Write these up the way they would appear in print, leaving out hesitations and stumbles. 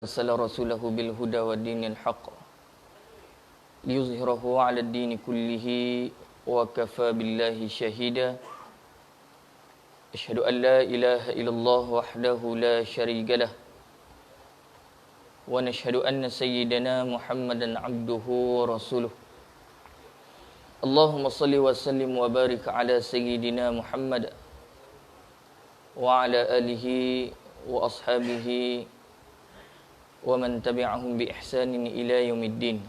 أرسل رسوله بالهدى والدين الحق ليظهره على الدين كله وكفى بالله شهيدا أشهد أن لا إله إلا الله وحده لا شريك له ونشهد أن سيدنا محمدا عبده ورسوله اللهم صل وسلم وبارك على سيدنا محمد وعلى آله وأصحابه ومن تبعهم بإحسان إلى يوم الدين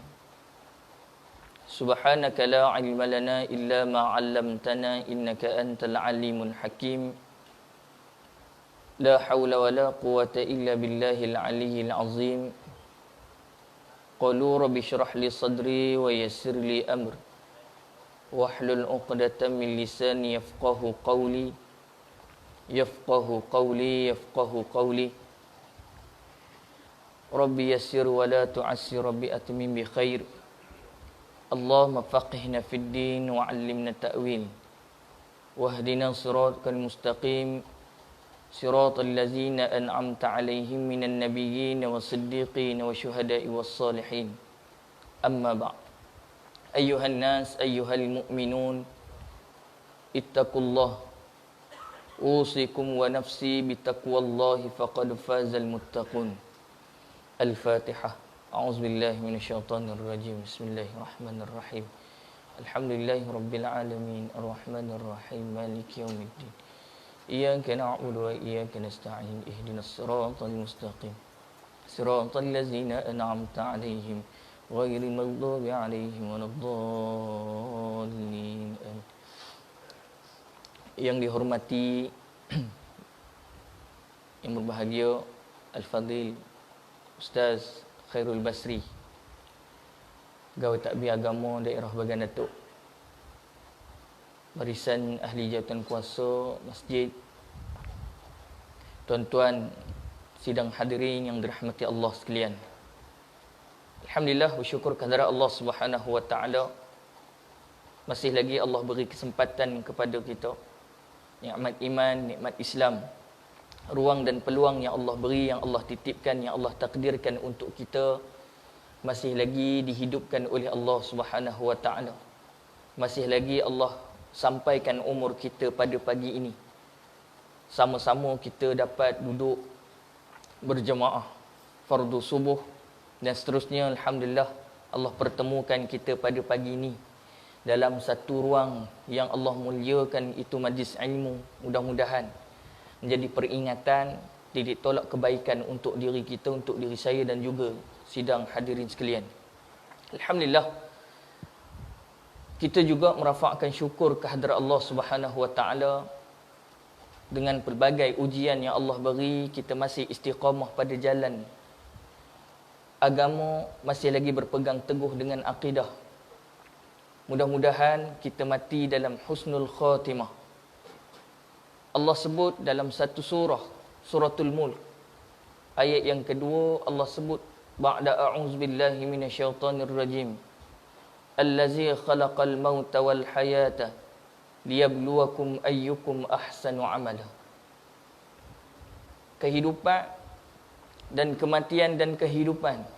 سبحانك لا علم لنا إلا ما علمتنا إنك أنت العليم الحكيم لا حول ولا قوة إلا بالله العلي العظيم قالوا رب اشرح لي صدري ويسر لي أمر واحلل عقدة من لساني يفقه قولي يفقه قولي Rabbi yassir wa la tu'assir Rabbi atmim bi khair Allahumma faqihna fid din wa 'allimna ta'wil wahdina siratal mustaqim siratal ladzina an'amta 'alaihim minan nabiyyin was-siddiqin wasyuhada'i was-salihin amma ba'd ayyuhan nas ayyuhal mu'minun ittaqullah usikum wa nafsi bitaqwallahi faqad fazal muttaqun Al-Fatihah. A'udzubillahi minasyaitonir rajim. Bismillahirrahmanirrahim. Alhamdulillahi rabbil alamin, arrahmanir rahim, maliki yaumiddin. Iyyaka na'budu wa iyyaka nasta'in. Ihdinas siratal mustaqim. Siratal ladzina an'amta 'alaihim ghairil maghdubi 'alaihim waladdallin. Yang dihormati yang berbahagia Al-Fadil Ustaz Khairul Basri, Pegawai Takbir Agama Daerah Bagan Datuk, barisan ahli jawatan kuasa masjid, tuan-tuan sidang hadirin yang dirahmati Allah sekalian. Alhamdulillah, bersyukur kehadirat Allah Subhanahu wa taala. Masih lagi Allah beri kesempatan kepada kita, nikmat iman, nikmat Islam, ruang dan peluang yang Allah beri, yang Allah titipkan, yang Allah takdirkan untuk kita masih lagi dihidupkan oleh Allah Subhanahu wa taala. Masih lagi Allah sampaikan umur kita pada pagi ini. Sama-sama kita dapat duduk berjemaah fardu subuh dan seterusnya. Alhamdulillah, Allah pertemukan kita pada pagi ini dalam satu ruang yang Allah muliakan, itu majlis ilmu. Mudah-mudahan menjadi peringatan, titik tolak kebaikan untuk diri kita, untuk diri saya dan juga sidang hadirin sekalian. Alhamdulillah, kita juga merafakkan syukur kehadrat Allah Subhanahu wa taala. Dengan pelbagai ujian yang Allah beri, kita masih istiqamah pada jalan agama, masih lagi berpegang teguh dengan akidah. Mudah-mudahan kita mati dalam husnul khatimah. Allah sebut dalam satu surah, suratul Mulk, ayat yang kedua, Allah sebut ba'da a'udzubillahi minasyaitonir rajim, allazi khalaqal mauta wal hayata liyabluwakum ayyukum ahsanu amala. Kehidupan dan kematian dan kehidupan,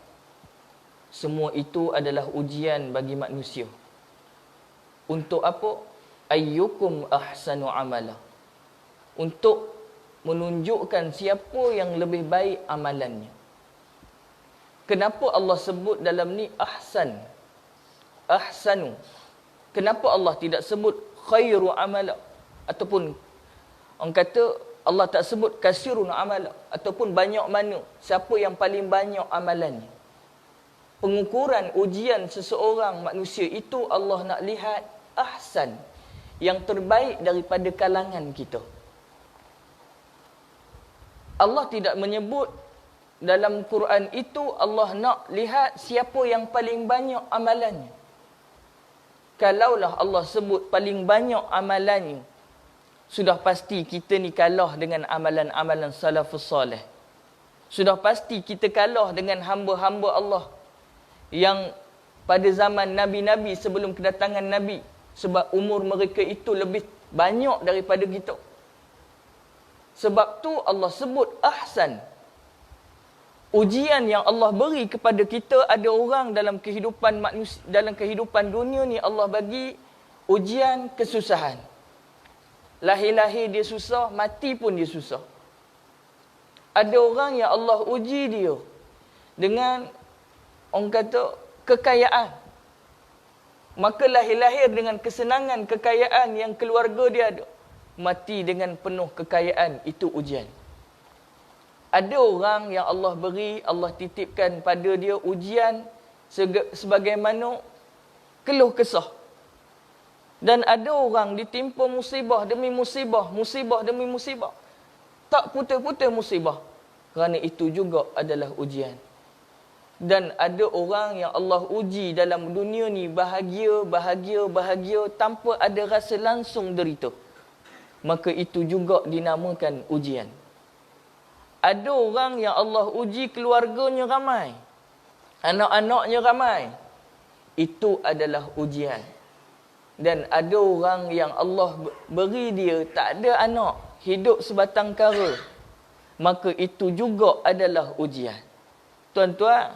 semua itu adalah ujian bagi manusia. Untuk apa? Ayyukum ahsanu amala, untuk menunjukkan siapa yang lebih baik amalannya. Kenapa Allah sebut dalam ni ahsan, ahsanu? Kenapa Allah tidak sebut khairu amala? Ataupun orang kata Allah tak sebut kasirun amala, ataupun banyak mana, siapa yang paling banyak amalannya? Pengukuran ujian seseorang manusia itu Allah nak lihat ahsan, yang terbaik daripada kalangan kita. Allah tidak menyebut dalam Quran itu Allah nak lihat siapa yang paling banyak amalannya. Kalaulah Allah sebut paling banyak amalannya, sudah pasti kita ni kalah dengan amalan-amalan salafus salih. Sudah pasti kita kalah dengan hamba-hamba Allah yang pada zaman Nabi-Nabi sebelum kedatangan Nabi, sebab umur mereka itu lebih banyak daripada kita. Sebab tu Allah sebut ahsan. ujian yang Allah beri kepada kita. Ada orang dalam kehidupan manusia, dalam kehidupan dunia ni Allah bagi ujian kesusahan. Lahir-lahir dia susah, mati pun dia susah. Ada orang yang Allah uji dia dengan, orang kata, kekayaan. Maka lahir-lahir dengan kesenangan, kekayaan yang keluarga dia ada. Mati dengan penuh kekayaan, itu ujian. Ada orang yang Allah beri, Allah titipkan pada dia ujian sebagaimana keluh kesah. Dan ada orang ditimpa musibah demi musibah, musibah demi musibah. Tak putus-putus musibah. Kerana itu juga adalah ujian. Dan ada orang yang Allah uji dalam dunia ni bahagia, bahagia, bahagia tanpa ada rasa langsung derita. Maka itu juga dinamakan ujian. Ada orang yang Allah uji keluarganya ramai. Anak-anaknya ramai. Itu adalah ujian. Dan ada orang yang Allah beri dia tak ada anak, hidup sebatang kara. Maka itu juga adalah ujian. Tuan-tuan,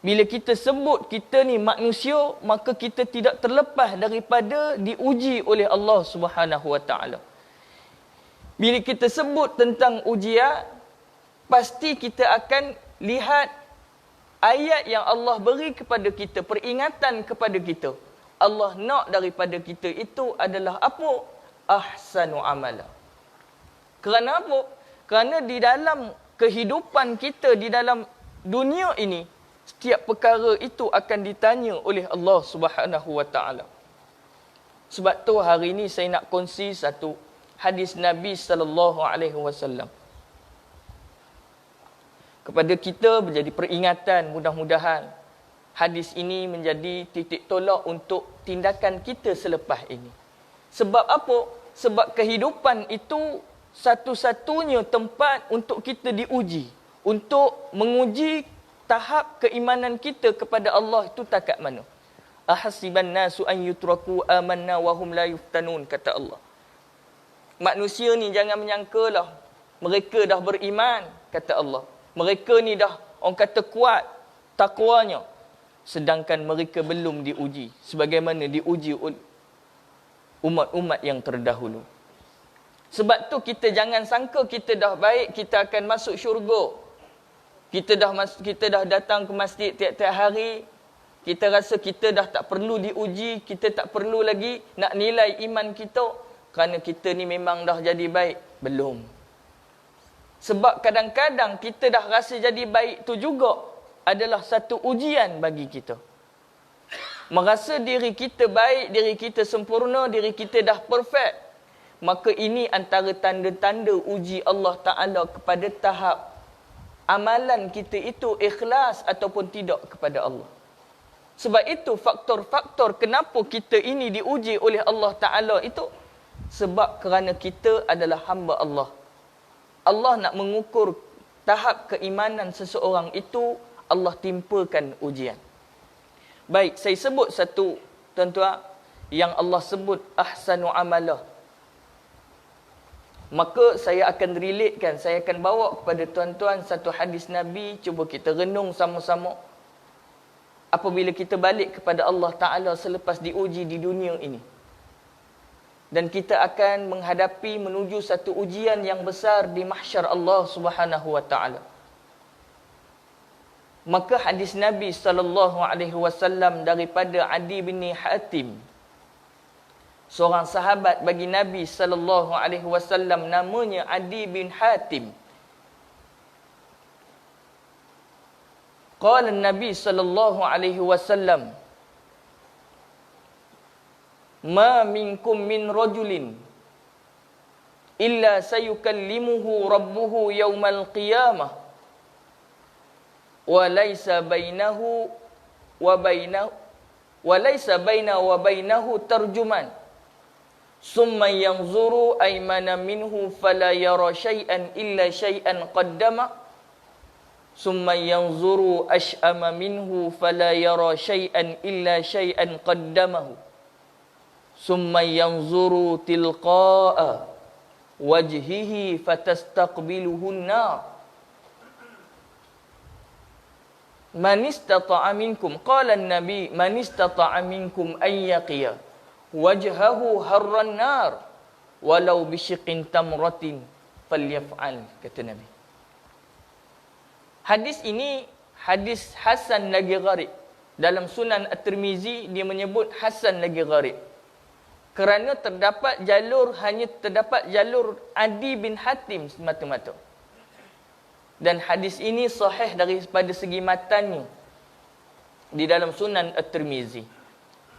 bila kita sebut kita ni manusia, maka kita tidak terlepas daripada diuji oleh Allah Subhanahu Wa Taala. Bila kita sebut tentang ujian, pasti kita akan lihat ayat yang Allah beri kepada kita, peringatan kepada kita. Allah nak daripada kita itu adalah apa? Ahsanu amala. Kerana apa? Kerana di dalam kehidupan kita, di dalam dunia ini, setiap perkara itu akan ditanya oleh Allah Subhanahu Wa Taala. Sebab tu hari ini saya nak kongsi satu hadis Nabi sallallahu alaihi wasallam kepada kita, menjadi peringatan. Mudah-mudahan hadis ini menjadi titik tolak untuk tindakan kita selepas ini. Sebab apa? Sebab kehidupan itu satu-satunya tempat untuk kita diuji, untuk menguji tahap keimanan kita kepada Allah itu takat mana. Ahasiban nasu an yutraku amanna wa hum la yuftanun, kata Allah. Manusia ni jangan menyangkalah mereka dah beriman, kata Allah. Mereka ni dah, orang kata, kuat takwanya, sedangkan mereka belum diuji sebagaimana diuji oleh umat-umat yang terdahulu. Sebab tu kita jangan sangka kita dah baik, kita akan masuk syurga. Kita dah datang ke masjid tiap-tiap hari, kita rasa kita dah tak perlu diuji, kita tak perlu lagi nak nilai iman kita kerana kita ni memang dah jadi baik. Belum. Sebab kadang-kadang kita dah rasa jadi baik tu juga adalah satu ujian bagi kita. Merasa diri kita baik, diri kita sempurna, diri kita dah perfect. Maka ini antara tanda-tanda uji Allah Ta'ala kepada tahap amalan kita itu ikhlas ataupun tidak kepada Allah. Sebab itu faktor-faktor kenapa kita ini diuji oleh Allah Ta'ala itu, sebab kerana kita adalah hamba Allah. Allah nak mengukur tahap keimanan seseorang itu, Allah timpakan ujian. Baik, saya sebut satu, tuan-tuan, yang Allah sebut ahsanu amalah. Maka saya akan relatekan, saya akan bawa kepada tuan-tuan satu hadis Nabi. Cuba kita renung sama-sama. Apabila kita balik kepada Allah Ta'ala selepas diuji di dunia ini. Dan kita akan menghadapi, menuju satu ujian yang besar di mahsyar Allah Subhanahu Wa Ta'ala. Maka hadis Nabi SAW daripada Adi bin Hatim, seorang sahabat bagi Nabi SAW, namanya Adi bin Hatim. Qala Nabi SAW, ma minkum min rajulin illa sayukallimuhu rabbuhu yawmal qiyamah wa laysa bainahu wa bainahu tarjuman summa yanzuru aymana minhu fala yara shay'an illa shay'an qaddama summa yanzuru ash'ama minhu fala yara shay'an illa shay'an qaddamahu summa yanzuru tilqa'a wajhihi fatastaqbiluhu an-nar Man istata'a minkum, qala an-nabi, man istata'a minkum an yaqiya wajhahu harran nar walau bisyiqqin tamratin falyaf'al, kata Nabi. Hadis ini hadis hasan lagi gharib. Dalam Sunan At-Tirmizi dia menyebut hasan lagi gharib. Kerana hanya terdapat jalur Adi bin Hatim semata-mata. Dan hadis ini sahih daripada segi matannya di dalam Sunan At-Tirmizi.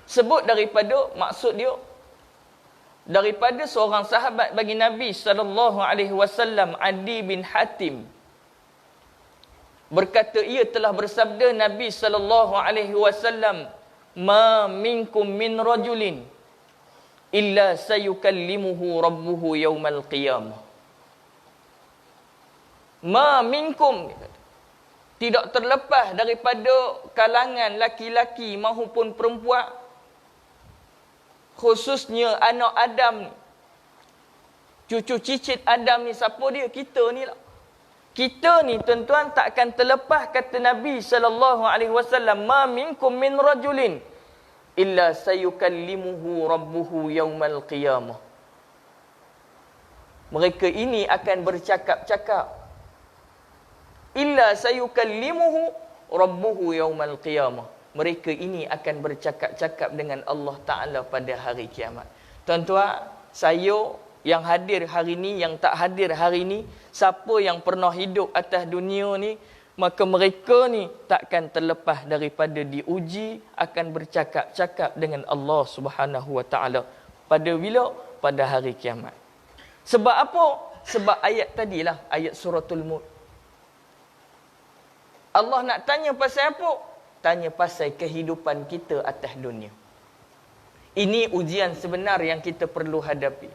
Sebut maksud dia daripada seorang sahabat bagi Nabi SAW, Adi bin Hatim, berkata ia telah bersabda Nabi SAW, ma minkum min rajulin illa sayukallimuhu rabbuhu yawmal qiyamah. Ma minkum, tidak terlepas daripada kalangan laki-laki maupun perempuan, khususnya anak Adam, cucu cicit Adam ni. Siapa dia? Kita ni lah. Kita ni tuan-tuan tak akan terlepas, kata Nabi SAW, ma minkum min rajulin illa sayukallimuhu rabbuhu yawmal qiyamah. Mereka ini akan bercakap-cakap. Illa sayukallimuhu rabbuhu yawmal qiyamah. Mereka ini akan bercakap-cakap dengan Allah Ta'ala pada hari kiamat. Tuan-tuan, saya yang hadir hari ini, yang tak hadir hari ini, siapa yang pernah hidup atas dunia ni, maka mereka ni takkan terlepas daripada diuji, akan bercakap-cakap dengan Allah Subhanahu Wa Ta'ala. Pada bila? Pada hari kiamat. Sebab apa? Sebab ayat tadilah, ayat suratul Mulk. Allah nak tanya pasal apa? Tanya pasal kehidupan kita atas dunia. Ini ujian sebenar yang kita perlu hadapi.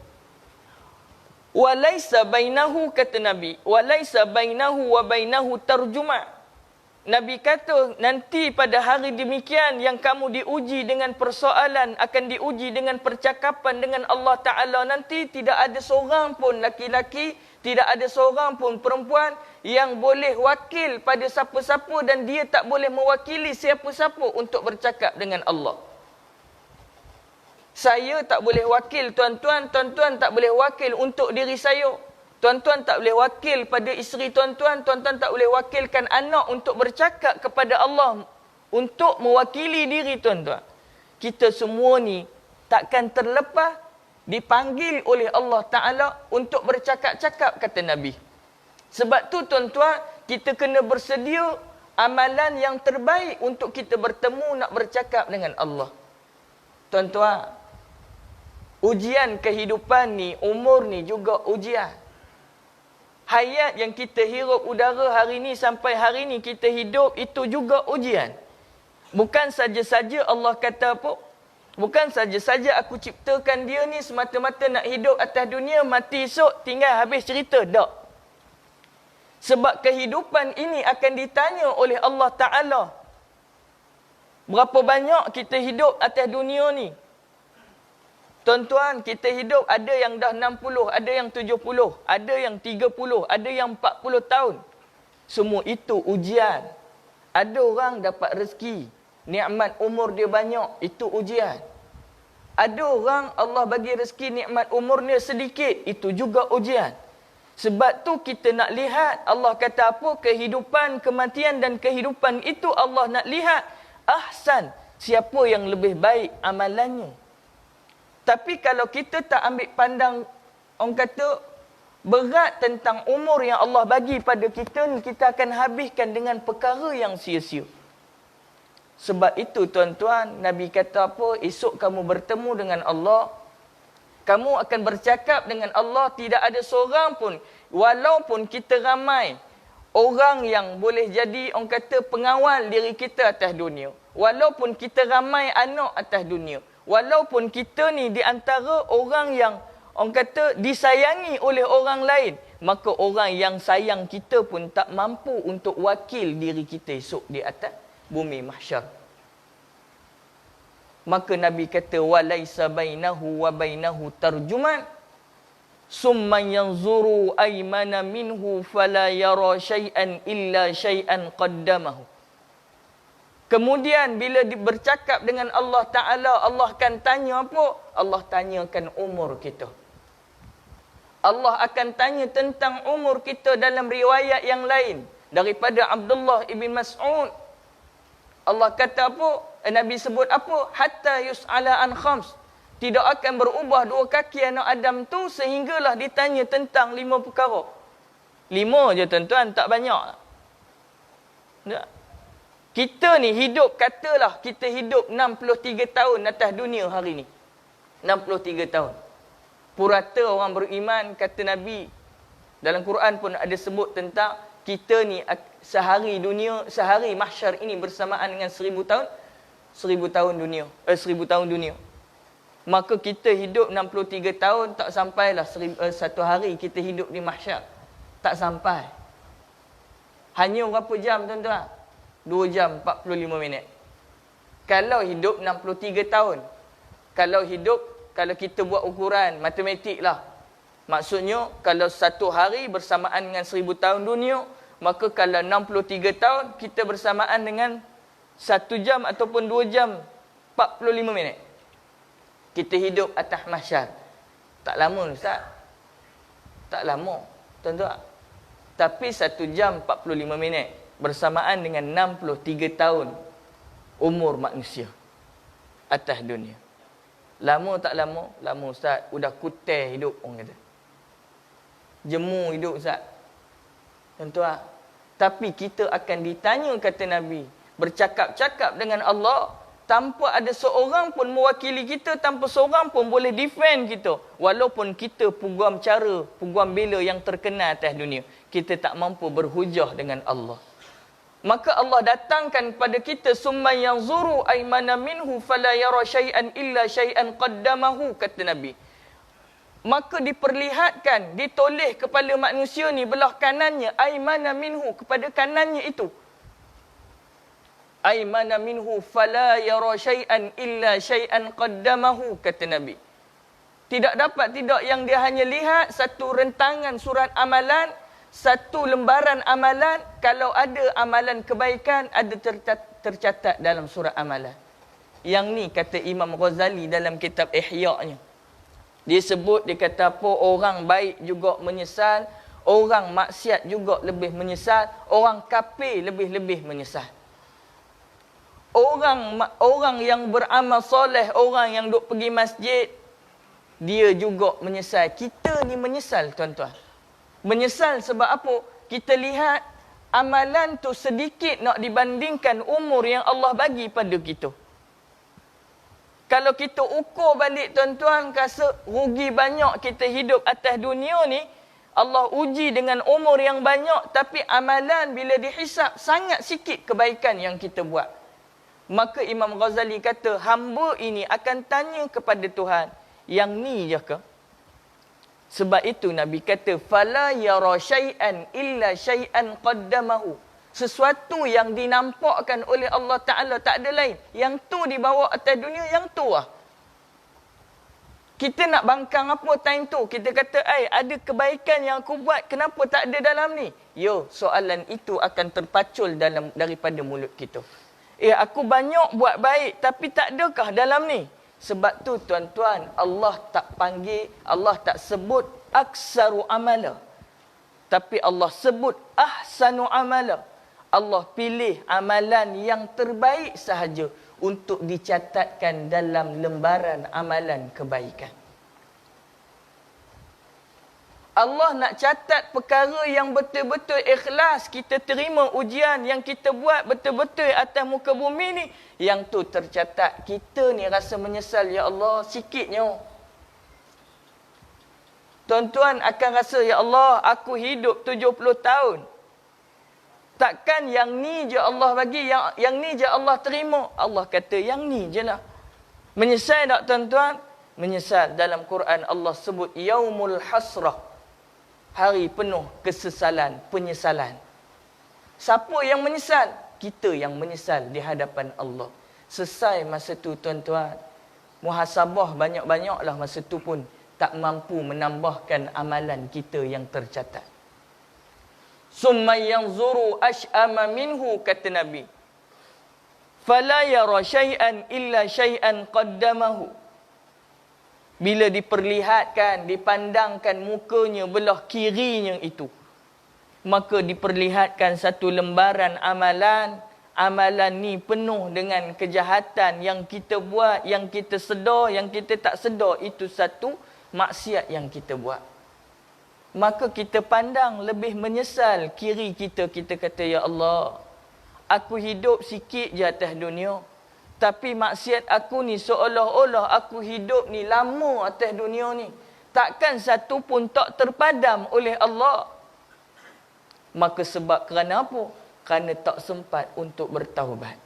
Walaisa bainahu, kata Nabi, walaisa bainahu wa bainahu tarjuma. Nabi kata, nanti pada hari demikian yang kamu diuji dengan persoalan, akan diuji dengan percakapan dengan Allah Ta'ala. Nanti tidak ada seorang pun laki-laki, tidak ada seorang pun perempuan yang boleh wakil pada siapa-siapa, dan dia tak boleh mewakili siapa-siapa untuk bercakap dengan Allah. Saya tak boleh wakil tuan-tuan, tuan-tuan tak boleh wakil untuk diri saya. Tuan-tuan tak boleh wakil pada isteri tuan-tuan, tuan-tuan tak boleh wakilkan anak untuk bercakap kepada Allah, untuk mewakili diri tuan-tuan. Kita semua ni takkan terlepas dipanggil oleh Allah Ta'ala untuk bercakap-cakap, kata Nabi. Sebab tu tuan-tuan, kita kena bersedia amalan yang terbaik untuk kita bertemu nak bercakap dengan Allah. Tuan-tuan, ujian kehidupan ni, umur ni juga ujian. Hayat yang kita hirup udara hari ni sampai hari ni kita hidup, itu juga ujian. Bukan saja-saja Allah kata apa? Bukan saja-saja aku ciptakan dia ni semata-mata nak hidup atas dunia, mati esok tinggal habis cerita. Tak. Sebab kehidupan ini akan ditanya oleh Allah Ta'ala. Berapa banyak kita hidup atas dunia ni? Tuan-tuan, kita hidup ada yang dah 60, ada yang 70, ada yang 30, ada yang 40 tahun. Semua itu ujian. Ada orang dapat rezeki, nikmat umur dia banyak, itu ujian. Ada orang Allah bagi rezeki, nikmat umur dia sedikit, itu juga ujian. Sebab tu kita nak lihat, Allah kata apa? Kehidupan, kematian dan kehidupan itu Allah nak lihat ahsan, siapa yang lebih baik amalannya. Tapi kalau kita tak ambil pandang, orang kata, berat tentang umur yang Allah bagi pada kita ni, kita akan habiskan dengan perkara yang sia-sia. Sebab itu tuan-tuan, Nabi kata apa? Esok kamu bertemu dengan Allah, kamu akan bercakap dengan Allah, tidak ada seorang pun, walaupun kita ramai, orang yang boleh jadi, orang kata, pengawal diri kita atas dunia. Walaupun kita ramai anak atas dunia. Walaupun kita ni di antara orang yang, orang kata, disayangi oleh orang lain, maka orang yang sayang kita pun tak mampu untuk wakil diri kita esok di atas bumi mahsyar. Maka Nabi kata, walaisa bainahu wa bainahu tarjuman, summa yanzuru aymana minhu fala yara syai'an illa syai'an qaddamahu. Kemudian bila bercakap dengan Allah Ta'ala, Allah akan tanya apa? Allah tanyakan umur kita. Allah akan tanya tentang umur kita dalam riwayat yang lain. Daripada Abdullah ibn Mas'ud. Allah kata apa? Nabi sebut apa? Hatta yus'ala an khams. Tidak akan berubah dua kaki anak Adam tu sehinggalah ditanya tentang 5 perkara. 5 je tuan-tuan, tak banyak. Tak. Kita ni hidup, katalah kita hidup 63 tahun atas dunia hari ni. 63 tahun. Purata orang beriman, kata Nabi. Dalam Quran pun ada sebut tentang kita ni sehari dunia, sehari mahsyar ini bersamaan dengan 1000 tahun. 1000 tahun dunia. 1000 tahun dunia. Maka kita hidup 63 tahun, tak sampailah satu hari kita hidup di mahsyar. Tak sampai. Hanya berapa jam tuan-tuan? 2 jam 45 minit. Kalau hidup 63 tahun. Kalau kita buat ukuran matematik lah. Maksudnya, kalau satu hari bersamaan dengan 1000 tahun dunia, maka kalau 63 tahun, kita bersamaan dengan 1 jam ataupun 2 jam 45 minit. Kita hidup atas mahsyar. Tak lama, Ustaz. Tak lama, tuan-tuan. Tapi 1 jam 45 minit bersamaan dengan 63 tahun umur manusia atas dunia. Lama tak lama? Lama, Ustaz. Udah kutai hidup, orang kata. Jemu hidup, Ustaz. Tuan-tuan. Tapi kita akan ditanya, kata Nabi, bercakap-cakap dengan Allah, tanpa ada seorang pun mewakili kita, tanpa seorang pun boleh defend kita. Walaupun kita peguam cara, peguam bela yang terkenal atas dunia. Kita tak mampu berhujah dengan Allah. Maka Allah datangkan kepada kita, summa yanzuru aymana minhu fala yara syai'an illa syai'an qaddamahu, kata Nabi. Maka diperlihatkan, ditoleh kepala manusia ni belah kanannya, aymana minhu, kepada kanannya itu. Aymana minhu fala yara syai'an illa syai'an qaddamahu, kata Nabi. Tidak dapat tidak yang dia hanya lihat satu rentangan surat amalan, satu lembaran amalan. Kalau ada amalan kebaikan, ada tercatat dalam surat amalan. Yang ni kata Imam Ghazali dalam kitab Ihya-nya. Dia sebut, dia kata apa? Orang baik juga menyesal, orang maksiat juga lebih menyesal, orang kafir lebih-lebih menyesal. Orang yang beramal soleh, orang yang duk pergi masjid, dia juga menyesal. Kita ni menyesal, tuan-tuan. Menyesal sebab apa? Kita lihat amalan tu sedikit nak dibandingkan umur yang Allah bagi pada kita. Kalau kita ukur balik, tuan-tuan, rasa rugi banyak kita hidup atas dunia ni. Allah uji dengan umur yang banyak, tapi amalan bila dihisap sangat sikit kebaikan yang kita buat. Maka Imam Ghazali kata, hamba ini akan tanya kepada Tuhan, yang ni je ke? Sebab itu Nabi kata, fala yara syai'an illa syai'an qaddamahu. Sesuatu yang dinampakkan oleh Allah Ta'ala, tak ada lain. Yang tu dibawa atas dunia, yang tu lah. Kita nak bangkang apa time tu? Kita kata, ada kebaikan yang aku buat, kenapa tak ada dalam ni? Soalan itu akan terpacul daripada mulut kita. Aku banyak buat baik, tapi tak adakah dalam ni? Sebab tu, tuan-tuan, Allah tak panggil, Allah tak sebut aksaru amala. Tapi Allah sebut ahsanu amala. Allah pilih amalan yang terbaik sahaja untuk dicatatkan dalam lembaran amalan kebaikan. Allah nak catat perkara yang betul-betul ikhlas, kita terima ujian yang kita buat betul-betul atas muka bumi ni, yang tu tercatat. Kita ni rasa menyesal, ya Allah, sikitnya. Tuan-tuan akan rasa, ya Allah, aku hidup 70 tahun. Takkan yang ni je Allah bagi, yang ni je Allah terima. Allah kata, yang ni je lah. Menyesal tak, tuan-tuan? Menyesal. Dalam Quran Allah sebut yaumul hasrah. Hari penuh kesesalan, penyesalan. Siapa yang menyesal? Kita yang menyesal di hadapan Allah. Selesai masa tu, tuan-tuan. Muhasabah banyak-banyaklah masa tu pun tak mampu menambahkan amalan kita yang tercatat. Summa yanzuru ash'ama minhu, kata Nabi. fala yara syai'an illa syai'an qaddamahu. Bila diperlihatkan, dipandangkan mukanya belah kirinya itu, maka diperlihatkan satu lembaran amalan. Amalan ni penuh dengan kejahatan yang kita buat, yang kita sedar, yang kita tak sedar. Itu satu maksiat yang kita buat. Maka kita pandang lebih menyesal kiri kita. Kita kata, ya Allah, aku hidup sikit je atas dunia. Tapi maksiat aku ni seolah-olah aku hidup ni lama atas dunia ni. Takkan satu pun tak terpadam oleh Allah. Maka sebab kerana apa? Kerana tak sempat untuk bertaubat.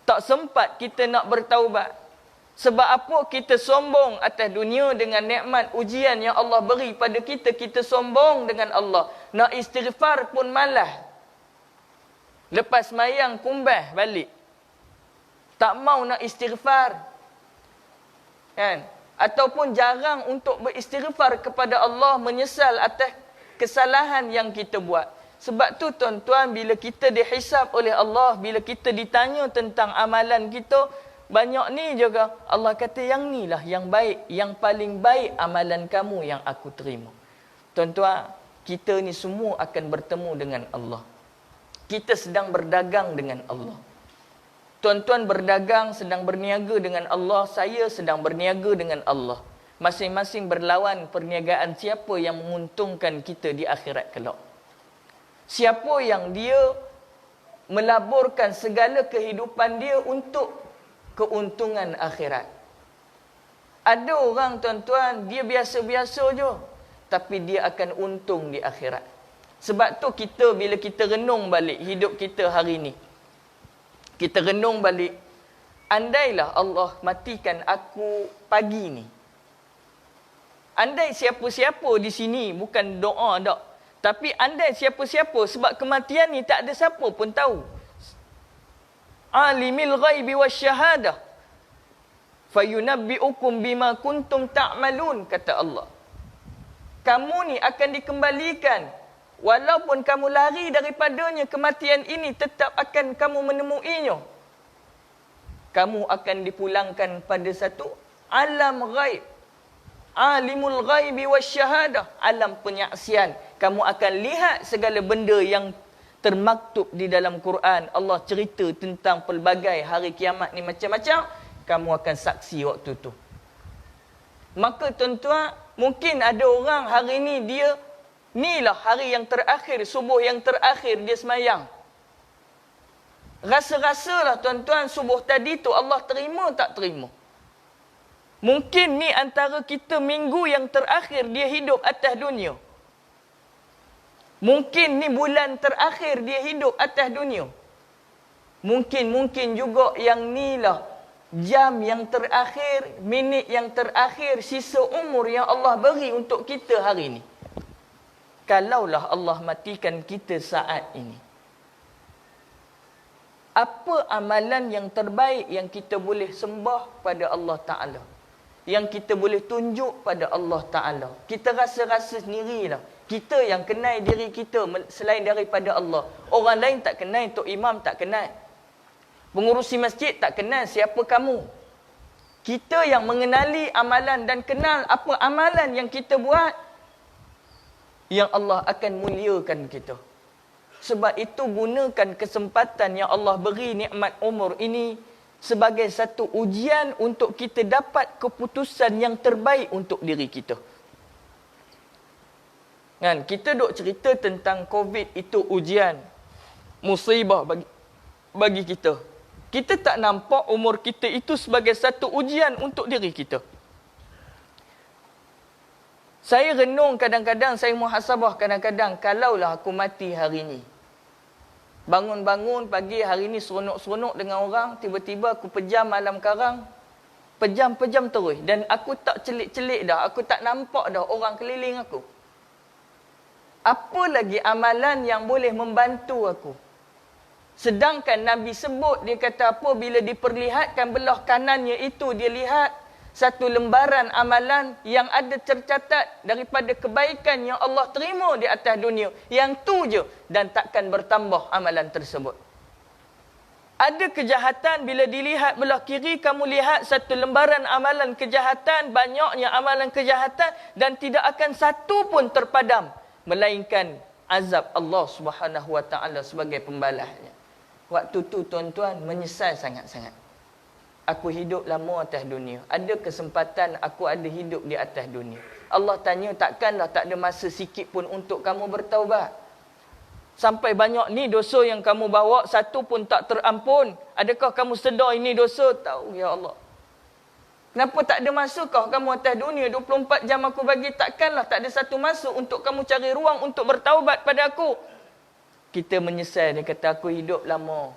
Tak sempat kita nak bertaubat. Sebab apa? Kita sombong atas dunia dengan nikmat ujian yang Allah beri pada kita. Kita sombong dengan Allah. Nak istighfar pun malas. Lepas mayang kumbah balik. Tak mau nak istighfar. Kan? Ataupun jarang untuk beristighfar kepada Allah. Menyesal atas kesalahan yang kita buat. Sebab tu tuan-tuan, bila kita dihisab oleh Allah, bila kita ditanya tentang amalan kita, banyak ni juga Allah kata, yang ni lah yang baik, yang paling baik amalan kamu yang aku terima. Tuan-tuan, kita ni semua akan bertemu dengan Allah. Kita sedang berdagang dengan Allah. Tuan-tuan berdagang, sedang berniaga dengan Allah. Saya sedang berniaga dengan Allah. Masing-masing berlawan perniagaan siapa yang menguntungkan kita di akhirat kelak. Siapa yang dia melaburkan segala kehidupan dia untuk keuntungan akhirat. Ada orang tuan-tuan, dia biasa-biasa je, tapi dia akan untung di akhirat. Sebab tu kita bila kita renung balik hidup kita hari ni. Kita renung balik, andailah Allah matikan aku pagi ni. Andai siapa-siapa di sini, bukan doa tak. Tapi andai siapa-siapa, sebab kematian ni tak ada siapa pun tahu. Alimil ghaibi wasyahadah. Fayunabbi'ukum bima kuntum ta'malun, kata Allah. Kamu ni akan dikembalikan. Walaupun kamu lari daripadanya, kematian ini tetap akan kamu menemuinya. Kamu akan dipulangkan pada satu alam ghaib. Alimul ghaibi wasyahadah, alam penyaksian. Kamu akan lihat segala benda yang termaktub di dalam Quran. Allah cerita tentang pelbagai hari kiamat ni macam-macam. Kamu akan saksi waktu tu. Maka tuan-tuan, mungkin ada orang hari ni dia, inilah hari yang terakhir, subuh yang terakhir dia semayang. Rasa-rasalah tuan-tuan, subuh tadi tu Allah terima tak terima. Mungkin ni antara kita minggu yang terakhir dia hidup atas dunia. Mungkin ni bulan terakhir dia hidup atas dunia. Mungkin juga yang ni lah jam yang terakhir, minit yang terakhir, sisa umur yang Allah beri untuk kita hari ni. Kalaulah Allah matikan kita saat ini, apa amalan yang terbaik yang kita boleh sembah pada Allah Ta'ala? Yang kita boleh tunjuk pada Allah Ta'ala. Kita rasa-rasa sendirilah. Kita yang kenal diri kita selain daripada Allah. Orang lain tak kenal, Tok Imam tak kenal. Pengurusi masjid tak kenal siapa kamu. Kita yang mengenali amalan dan kenal apa amalan yang kita buat, yang Allah akan muliakan kita. Sebab itu gunakan kesempatan yang Allah beri nikmat umur ini sebagai satu ujian untuk kita dapat keputusan yang terbaik untuk diri kita. Kan, kita duk cerita tentang COVID itu ujian, musibah bagi kita. Kita tak nampak umur kita itu sebagai satu ujian untuk diri kita. Saya renung kadang-kadang, saya muhasabah kadang-kadang, kalaulah aku mati hari ini. Bangun-bangun pagi hari ni seronok-seronok dengan orang, tiba-tiba aku pejam malam karang, pejam-pejam terus. Dan aku tak celik-celik dah, aku tak nampak dah orang keliling aku. Apa lagi amalan yang boleh membantu aku? Sedangkan Nabi sebut, dia kata apa, bila diperlihatkan belah kanannya itu, dia lihat satu lembaran amalan yang ada tercatat daripada kebaikan yang Allah terima di atas dunia. Yang tu je, dan takkan bertambah amalan tersebut. Ada kejahatan bila dilihat belah kiri, kamu lihat satu lembaran amalan kejahatan, banyaknya amalan kejahatan dan tidak akan satu pun terpadam melainkan azab Allah Subhanahu wa taala sebagai pembalasnya. Waktu tu tuan-tuan menyesal sangat-sangat. Aku hidup lama atas dunia. Ada kesempatan aku ada hidup di atas dunia. Allah tanya, takkanlah tak ada masa sikit pun untuk kamu bertaubat? Sampai banyak ni dosa yang kamu bawa, satu pun tak terampun. Adakah kamu sedar ini dosa? Tahu, ya Allah. Kenapa tak ada masa kah kamu atas dunia? 24 jam aku bagi, takkanlah tak ada satu masa untuk kamu cari ruang untuk bertaubat pada aku? Kita menyesal, dia kata aku hidup lama.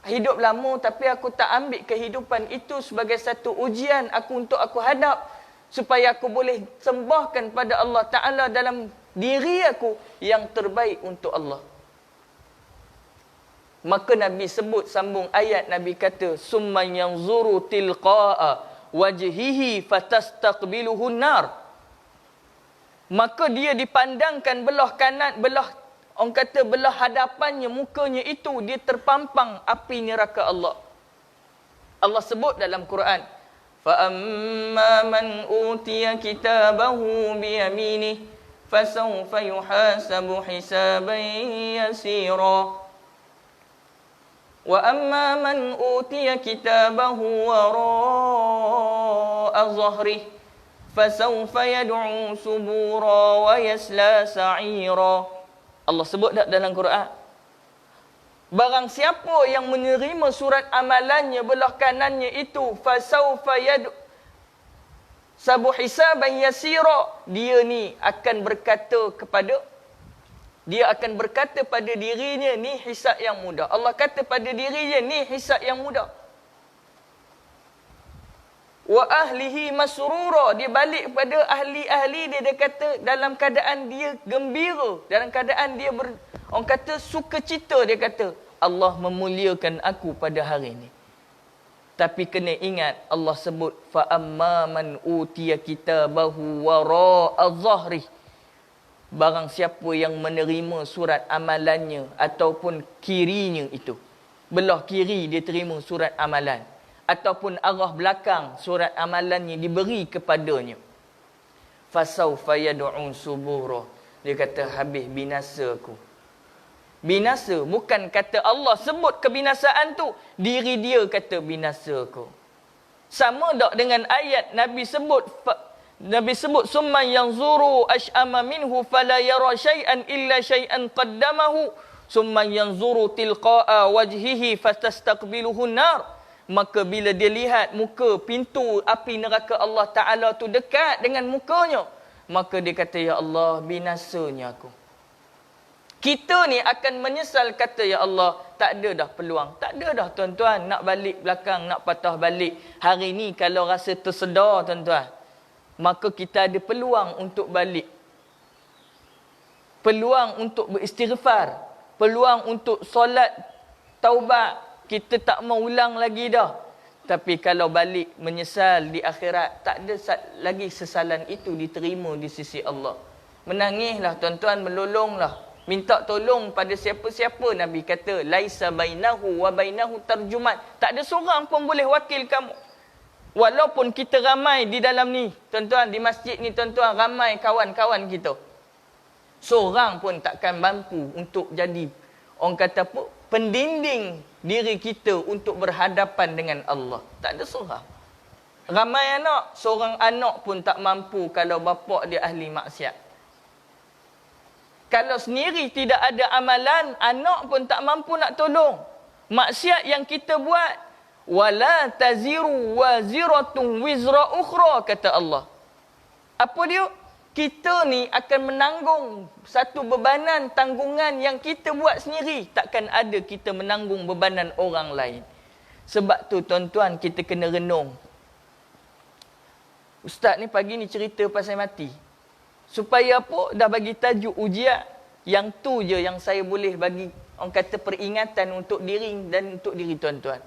Hidup lama tapi aku tak ambil kehidupan itu sebagai satu ujian aku untuk aku hadap. Supaya aku boleh sembahkan pada Allah Ta'ala dalam diri aku yang terbaik untuk Allah. Maka Nabi sebut sambung ayat, Nabi kata, summa yanzuru tilqa'a wajhihi fatastaqbiluhu nar. Maka dia dipandangkan belah kanan, orang kata belah hadapannya, mukanya itu dia terpampang api neraka Allah. Allah sebut dalam Quran, fa amma man utiya kitabahu bi yaminihi فَسَوْفَ يُحَاسَبُ حِسَابًا يَسِيرًا وَأَمَّا مَنْ أُوتِيَ كِتَابَهُ وَرَاءَ ظَهْرِهِ فَسَوْفَ يَدْعُو ثُبُورًا وَيَصْلَى سَعِيرًا. Allah sebut tak dalam Quran? Barang siapa yang menerima surat amalannya belah kanannya itu, فَسَوْفَ يَدْعُو sabu hisaban yasira, dia ni akan berkata pada dirinya, ni hisab yang mudah. Allah kata pada dirinya, ni hisab yang mudah. Wa ahlihi masrura, dia balik pada ahli-ahli dia, dia kata dalam keadaan dia gembira, dalam keadaan dia orang kata sukacita, dia kata Allah memuliakan aku pada hari ini. Tapi kena ingat, Allah sebut fa amma man utiya kitabahu wara'a dhahri. Barang siapa yang menerima surat amalannya ataupun kirinya itu. Belah kiri dia terima surat amalan ataupun arah belakang surat amalannya diberi kepadanya. Fasaufa yad'u subura. Dia kata habis binasa aku. Binasa, bukan kata Allah sebut kebinasaan tu, diri dia kata binasa aku. Sama tak dengan ayat Nabi sebut summa yanzuru ash'ama minhu fala yara syai'an illa syai'an qaddamahu summa yanzuru tilqa'a wajhihi fatastaqbiluhu nar. Maka bila dia lihat muka pintu api neraka Allah Ta'ala tu dekat dengan mukanya, maka dia kata, ya Allah, binasanya aku. Kita ni akan menyesal, kata, ya Allah, tak ada dah peluang. Tak ada dah tuan-tuan nak balik belakang, nak patah balik. Hari ni kalau rasa tersedar tuan-tuan, maka kita ada peluang untuk balik. Peluang untuk beristighfar. Peluang untuk solat taubat. Kita tak mau ulang lagi dah. Tapi kalau balik menyesal di akhirat, tak ada lagi sesalan itu diterima di sisi Allah. Menangislah tuan-tuan, melolonglah. Minta tolong pada siapa-siapa. Nabi kata, laisa bainahu wa bainahu tarjuman. Tak ada seorang pun boleh wakil kamu. Walaupun kita ramai di dalam ni, tuan-tuan, di masjid ni tuan-tuan, ramai kawan-kawan kita. Seorang pun takkan mampu untuk jadi, orang kata apa, pendinding diri kita untuk berhadapan dengan Allah. Tak ada seorang. Ramai anak, seorang anak pun tak mampu kalau bapa dia ahli maksiat. Kalau sendiri tidak ada amalan, anak pun tak mampu nak tolong. Maksiat yang kita buat, wala taziru waziratun wizra ukhra, kata Allah. Apa dia? Kita ni akan menanggung satu bebanan, tanggungan yang kita buat sendiri. Takkan ada kita menanggung bebanan orang lain. Sebab tu tuan-tuan, kita kena renung. Ustaz ni pagi ni cerita pasal mati. Supaya apa? Dah bagi tajuk ujian. Yang tu je yang saya boleh bagi, orang kata, peringatan untuk diri dan untuk diri tuan-tuan.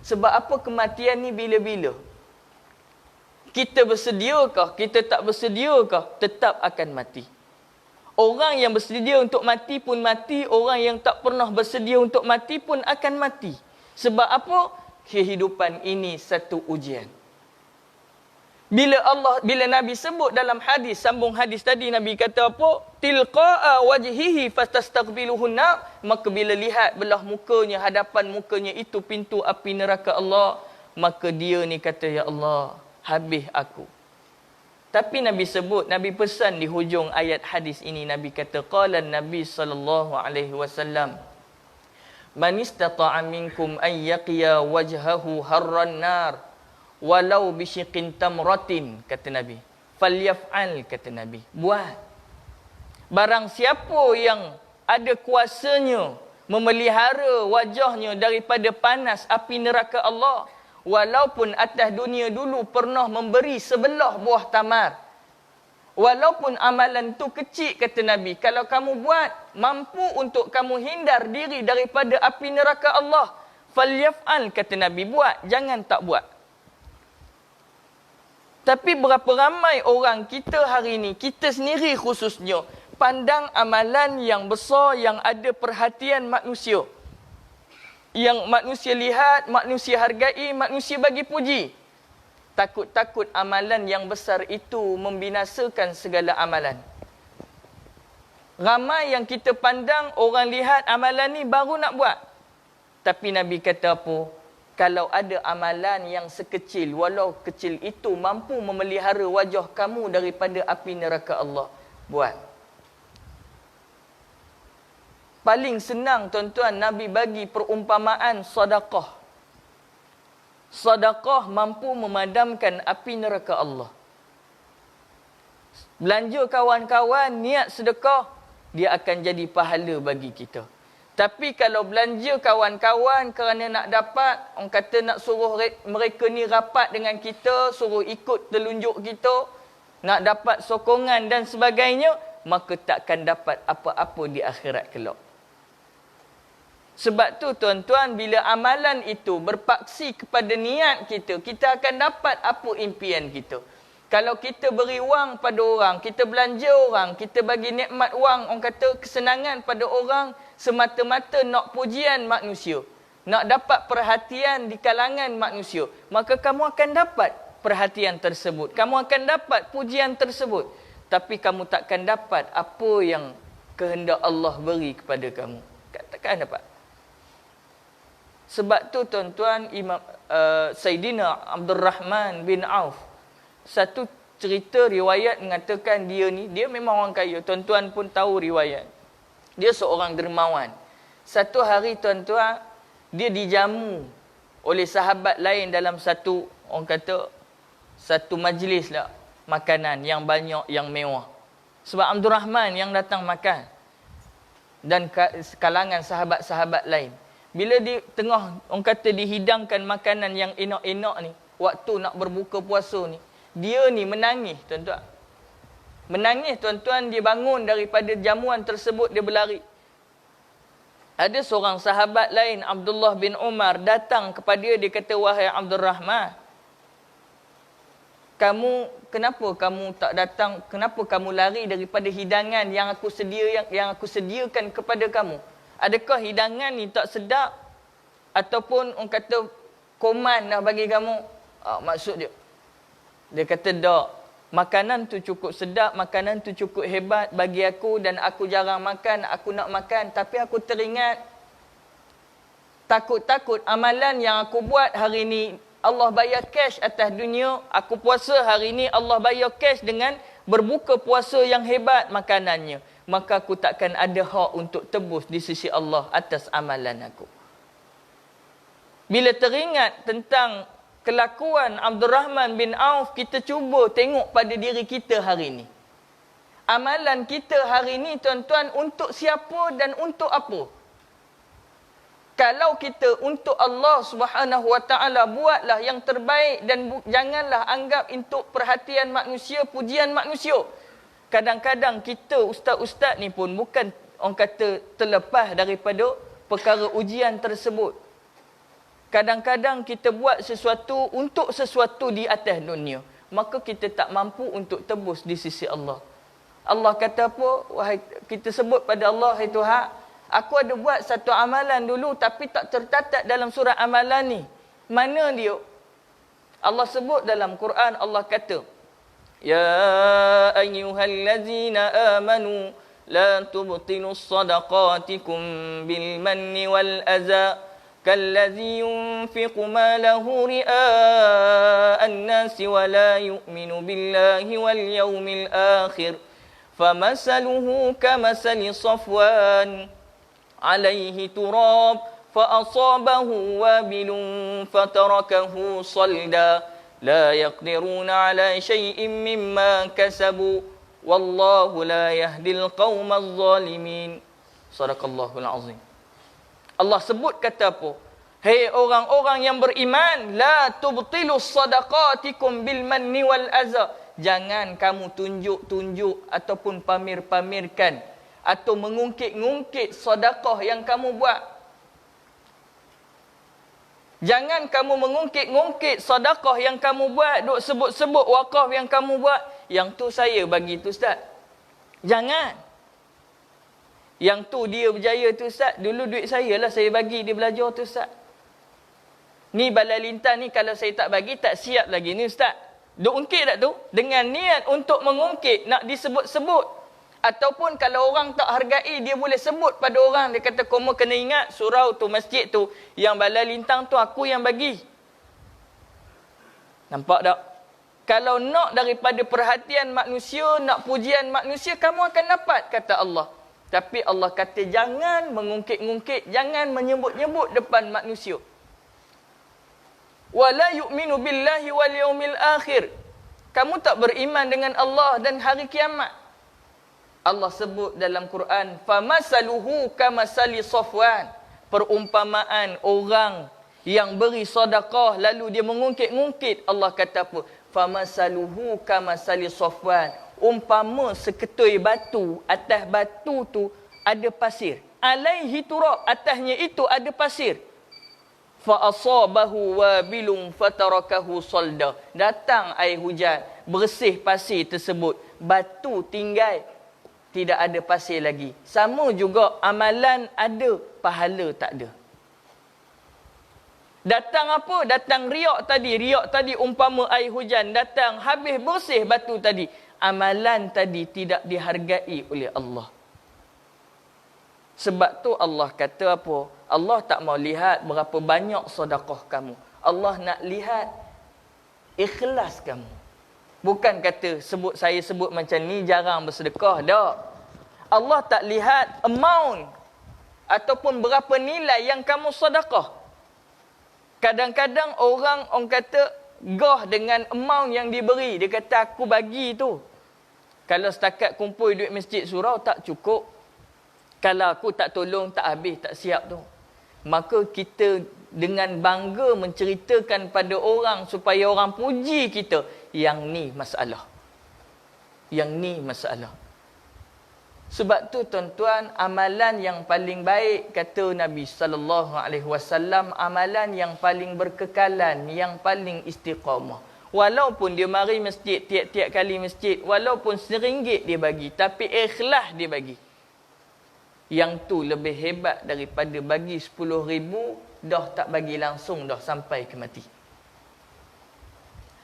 Sebab apa? Kematian ni bila-bila. Kita bersediakah? Kita tak bersediakah? Tetap akan mati. Orang yang bersedia untuk mati pun mati, orang yang tak pernah bersedia untuk mati pun akan mati. Sebab apa? Kehidupan ini satu ujian. Bila Nabi sebut dalam hadis, sambung hadis tadi, Nabi kata apa? Tilqa'a wajhihi fastastaqbiluhun nar. Maka bila lihat belah mukanya, hadapan mukanya itu pintu api neraka Allah, maka dia ni kata, ya Allah, habis aku. Tapi Nabi sebut, Nabi pesan di hujung ayat hadis ini, Nabi kata, qala Nabi sallallahu alaihi wasallam, man istata'a minkum an yaqiya wajhahu harran nar walau bisyiqin tamratin, kata Nabi. Falyaf'al, kata Nabi. Buat. Barang siapa yang ada kuasanya memelihara wajahnya daripada panas api neraka Allah, walaupun atas dunia dulu pernah memberi sebelah buah tamar, walaupun amalan tu kecil, kata Nabi, kalau kamu buat, mampu untuk kamu hindar diri daripada api neraka Allah, falyaf'al, kata Nabi. Buat, jangan tak buat. Tapi berapa ramai orang kita hari ini, kita sendiri khususnya, pandang amalan yang besar, yang ada perhatian manusia. Yang manusia lihat, manusia hargai, manusia bagi puji. Takut-takut amalan yang besar itu membinasakan segala amalan. Ramai yang kita pandang, orang lihat amalan ni baru nak buat. Tapi Nabi kata apa? Kalau ada amalan yang sekecil, walau kecil itu mampu memelihara wajah kamu daripada api neraka Allah, buat. Paling senang tuan-tuan, Nabi bagi perumpamaan sedekah. Sedekah mampu memadamkan api neraka Allah. Belanja kawan-kawan, niat sedekah, dia akan jadi pahala bagi kita. Tapi kalau belanja kawan-kawan kerana nak dapat, orang kata nak suruh mereka ni rapat dengan kita, suruh ikut telunjuk kita, nak dapat sokongan dan sebagainya, maka takkan dapat apa-apa di akhirat kelak. Sebab tu tuan-tuan, bila amalan itu berpaksi kepada niat kita, kita akan dapat apa impian kita. Kalau kita beri wang pada orang, kita belanja orang, kita bagi nikmat wang, orang kata kesenangan pada orang, semata-mata nak pujian manusia, nak dapat perhatian di kalangan manusia, maka kamu akan dapat perhatian tersebut, kamu akan dapat pujian tersebut. Tapi kamu takkan dapat apa yang kehendak Allah beri kepada kamu. Takkan dapat. Sebab tu tuan-tuan, Sayyidina Abdul Rahman bin Auf, satu cerita riwayat mengatakan dia memang orang kaya. Tuan-tuan pun tahu riwayat. Dia seorang dermawan. Satu hari tuan-tuan, dia dijamu oleh sahabat lain dalam satu, orang kata, satu majlis lah, makanan yang banyak, yang mewah. Sebab Abdul Rahman yang datang makan. Dan kalangan sahabat-sahabat lain. Bila di tengah, orang kata, dihidangkan makanan yang enak-enak ni, waktu nak berbuka puasa ni, dia ni menangis, tuan-tuan. Menangis, tuan-tuan. Dia bangun daripada jamuan tersebut, dia berlari. Ada seorang sahabat lain, Abdullah bin Umar, datang kepada dia, dia kata, wahai Abdul Rahman, kenapa kamu tak datang, kenapa kamu lari daripada hidangan yang aku sediakan kepada kamu? Adakah hidangan ni tak sedap? Ataupun orang kata koman dah bagi kamu? Maksud dia. Dia kata, tak. Makanan tu cukup sedap, makanan tu cukup hebat bagi aku dan aku jarang makan, aku nak makan. Tapi aku teringat, takut-takut amalan yang aku buat hari ni, Allah bayar cash atas dunia. Aku puasa hari ni, Allah bayar cash dengan berbuka puasa yang hebat makanannya. Maka aku takkan ada hak untuk tebus di sisi Allah atas amalan aku. Bila teringat tentang kelakuan Abdul Rahman bin Auf, kita cuba tengok pada diri kita hari ini. Amalan kita hari ini, tuan-tuan, untuk siapa dan untuk apa? Kalau kita untuk Allah Subhanahu Wa Taala, buatlah yang terbaik dan janganlah anggap untuk perhatian manusia, pujian manusia. Kadang-kadang kita ustaz-ustaz ni pun bukan, orang kata, terlepas daripada perkara ujian tersebut. Kadang-kadang kita buat sesuatu untuk sesuatu di atas dunia, maka kita tak mampu untuk tebus di sisi Allah. Allah kata apa? Wahai, kita sebut pada Allah, hai Tuhan, aku ada buat satu amalan dulu tapi tak tercatat dalam surah amalan ni. Mana dia? Allah sebut dalam Quran, Allah kata, Ya ayyuhallazina amanu la tubtilu sadaqatikum bil manni wal adza kallazi yunfiqu malahu ri'a an-nasi wa la yu'minu billahi wal yawmil akhir famasaluhu kamasali safwan alaihi turab fa'asabahu wabilun fatarakahu salda la yaqdiruna ala syai'in mimma kasabu wallahu la yahdil qaumal zalimin. Sadaqallahul azim. Allah sebut kata apa? Hei orang-orang yang beriman, la tubtilu sadaqatikum bil manni wal adza. Jangan kamu tunjuk-tunjuk ataupun pamir-pamirkan atau mengungkit-ngungkit sedekah yang kamu buat. Jangan kamu mengungkit-ngungkit sedekah yang kamu buat, duk sebut-sebut wakaf yang kamu buat. Yang tu saya bagi tu Ustaz. Jangan. Yang tu dia berjaya tu Ustaz, dulu duit saya lah saya bagi dia belajar tu Ustaz. Ni balai lintang ni kalau saya tak bagi tak siap lagi ni Ustaz. Duk ungkit tak tu? Dengan niat untuk mengungkit, nak disebut-sebut. Ataupun kalau orang tak hargai, dia boleh sebut pada orang. Dia kata, kamu kena ingat surau tu, masjid tu, yang balai lintang tu aku yang bagi. Nampak tak? Kalau nak daripada perhatian manusia, nak pujian manusia, kamu akan dapat, kata Allah. Tapi Allah kata, jangan mengungkit-ngungkit, jangan menyebut-nyebut depan manusia. Wala yu'minu billahi wal yawmil akhir. Kamu tak beriman dengan Allah dan hari kiamat. Allah sebut dalam Quran, famasaluhu kamasali safwan. Perumpamaan orang yang beri sedekah lalu dia mengungkit-ngungkit. Allah kata apa? Famasaluhu kamasali safwan. Umpama seketui batu, atas batu tu ada pasir. Alaihi turab, atasnya itu ada pasir. Fa asabahu wabilun fatarakahu salda. Datang air hujan, bersih pasir tersebut. Batu tinggal, tidak ada pasir lagi. Sama juga amalan ada, pahala tak ada. Datang apa? Datang riak tadi. Riak tadi umpama air hujan. Datang habis bersih batu tadi. Amalan tadi tidak dihargai oleh Allah. Sebab tu Allah kata apa? Allah tak mau lihat berapa banyak sedekah kamu. Allah nak lihat ikhlas kamu. Bukan kata saya sebut macam ni jarang bersedekah. Tak. Allah tak lihat amount ataupun berapa nilai yang kamu sedekah. Kadang-kadang orang kata gah dengan amount yang diberi. Dia kata aku bagi tu. Kalau setakat kumpul duit masjid surau tak cukup. Kalau aku tak tolong tak habis, tak siap tu. Maka kita dengan bangga menceritakan pada orang supaya orang puji kita. Yang ni masalah. Yang ni masalah. Sebab tu tuan-tuan, amalan yang paling baik kata Nabi SAW, amalan yang paling berkekalan, yang paling istiqamah. Walaupun dia mari masjid tiap-tiap kali masjid, walaupun RM1 dia bagi, tapi ikhlas dia bagi. Yang tu lebih hebat daripada bagi 10,000 dah tak bagi langsung dah sampai ke mati.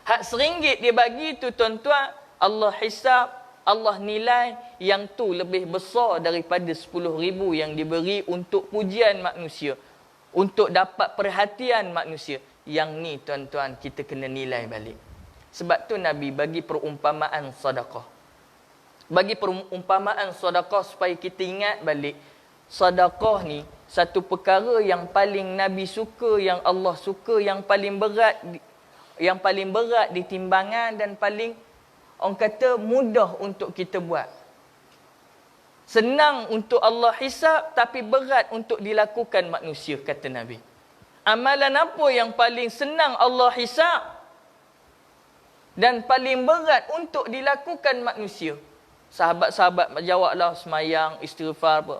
Hak RM1 dia bagi tu tuan-tuan, Allah hisab, Allah nilai, yang tu lebih besar daripada 10,000 yang diberi untuk pujian manusia, untuk dapat perhatian manusia. Yang ni tuan-tuan kita kena nilai balik. Sebab tu Nabi bagi perumpamaan sedekah. Bagi perumpamaan sedekah supaya kita ingat balik. Sedekah ni satu perkara yang paling Nabi suka, yang Allah suka, yang paling berat di timbangan dan paling orang kata mudah untuk kita buat. Senang untuk Allah hisab tapi berat untuk dilakukan manusia, kata Nabi. Amalan apa yang paling senang Allah hisab dan paling berat untuk dilakukan manusia? Sahabat-sahabat jawablah, semayang, istighfar apa.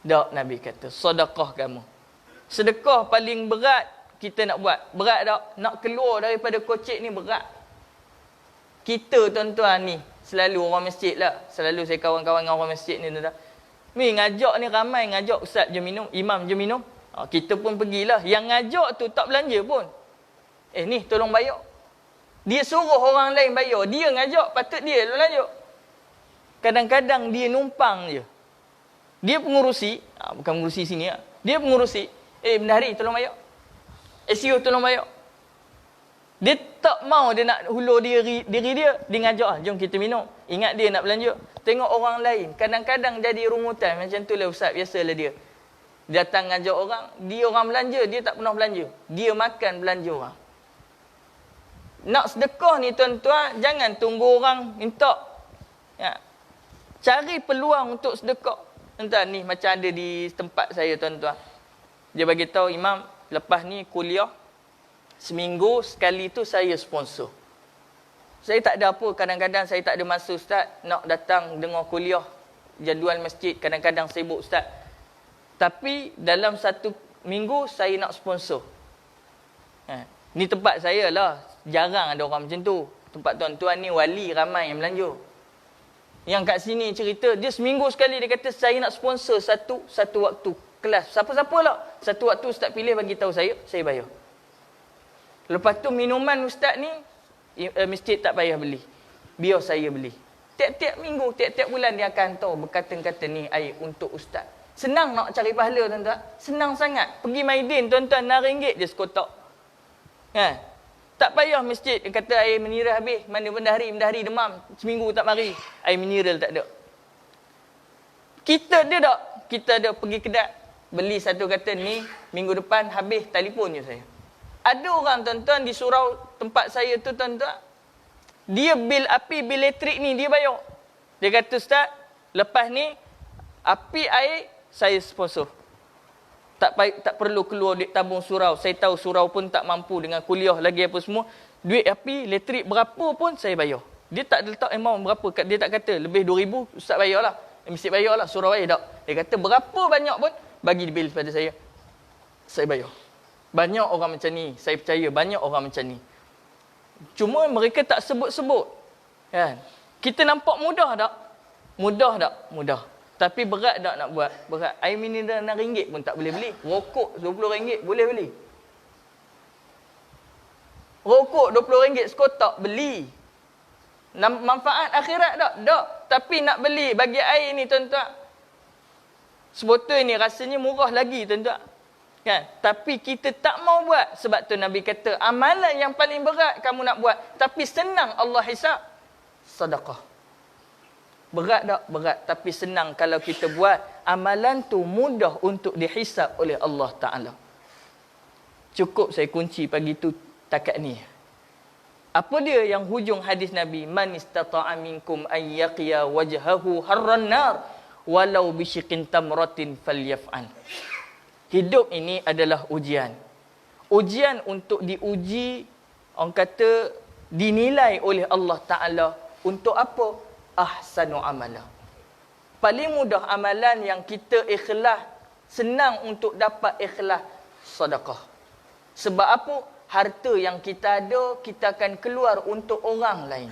Tak, Nabi kata, sedekah kamu. Sedekah paling berat kita nak buat. Berat tak? Nak keluar daripada kocek ni berat. Kita tuan-tuan ni, Selalu orang masjid lah. Selalu saya kawan-kawan dengan orang masjid ni tuan-tuan. Mi ngajak ni ramai ngajak ustaz je minum, imam je minum. Kita pun pergilah. Yang ngajak tu tak belanja pun. Ni tolong bayar. Dia suruh orang lain bayar. Dia ngajak, patut dia belanja. Kadang-kadang dia numpang je. Dia pengurusi, bukan pengurusi sini lah. Dia pengurusi, bendahari tolong bayar. SU tolong bayar. Dia tak mau dia nak hulur diri dia ngajak, jom kita minum. Ingat dia nak belanja. Tengok orang lain. Kadang-kadang jadi rungutan. Macam tu lah ustaz, biasalah dia. Datang ngajak orang, dia orang belanja, dia tak pernah belanja. Dia makan belanja orang. Nak sedekah ni tuan-tuan, jangan tunggu orang minta. Ya. Cari peluang untuk sedekah. Tuan-tuan, ni macam ada di tempat saya tuan-tuan. Dia bagi tahu imam, lepas ni kuliah, seminggu sekali tu saya sponsor. Saya tak ada apa, kadang-kadang saya tak ada masa ustaz, nak datang dengar kuliah, jadual masjid, kadang-kadang sibuk ustaz. Tapi dalam satu minggu saya nak sponsor. Ni tempat saya lah, jarang ada orang macam tu. Tempat tuan-tuan ni wali ramai yang belanja. Yang kat sini cerita, dia seminggu sekali dia kata saya nak sponsor satu waktu kelas. Siapa-siapa lah. Satu waktu ustaz pilih bagi tahu saya bayar. Lepas tu minuman ustaz ni, masjid tak payah beli. Biar saya beli. Tiap-tiap minggu, tiap-tiap bulan dia akan tahu berkata-kata ni air untuk ustaz. Senang nak cari pahala tuan-tuan. Senang sangat. Pergi Maidin tuan-tuan, RM6 je sekotak. Tak payah masjid dia kata air mineral habis. Mana bendahari demam. Seminggu tak mari. Air mineral tak ada. Kita ada pergi kedai. Beli satu kata ni, minggu depan habis, telefon je saya. Ada orang tuan-tuan di surau tempat saya tu tuan-tuan, dia bil api, bil elektrik ni dia bayar. Dia kata ustaz, lepas ni api air saya sponsor. Tak perlu keluar duit tabung surau. Saya tahu surau pun tak mampu dengan kuliah lagi apa semua. Duit api, elektrik berapa pun saya bayar. Dia tak letak amount berapa. Dia tak kata lebih 2,000 ustaz bayarlah. Mesti bayarlah, surau air tak. Dia kata berapa banyak pun bagi bil pada saya. Saya bayar. Banyak orang macam ni. Saya percaya banyak orang macam ni. Cuma mereka tak sebut-sebut. Kan? Kita nampak mudah tak? Mudah tak? Mudah. Tapi berat tak nak buat? Berat. Air mineral RM6 pun tak boleh beli. Rokok RM20 boleh beli. Rokok RM20 sekotak beli. Manfaat akhirat tak? Tak. Tapi nak beli bagi air ni tuan-tuan. Sebotol ni rasanya murah lagi tuan-tuan. Kan? Tapi kita tak mau buat. Sebab tu Nabi kata, amalan yang paling berat kamu nak buat. Tapi senang Allah hisap. Sedekah. Berat tak? Berat. Tapi senang kalau kita buat. Amalan tu mudah untuk dihisap oleh Allah Ta'ala. Cukup saya kunci pagi tu takat ni. Apa dia yang hujung hadis Nabi? Man istata'a minkum an yaqiya wajhahu harran nar walau bisyiqin tamratin falyaf'al. Hidup ini adalah ujian. Ujian untuk diuji, orang kata dinilai oleh Allah Ta'ala. Untuk apa? Ahsanu amala. Paling mudah amalan yang kita ikhlas, senang untuk dapat ikhlas, sedekah. Sebab apa? Harta yang kita ada, kita akan keluar untuk orang lain.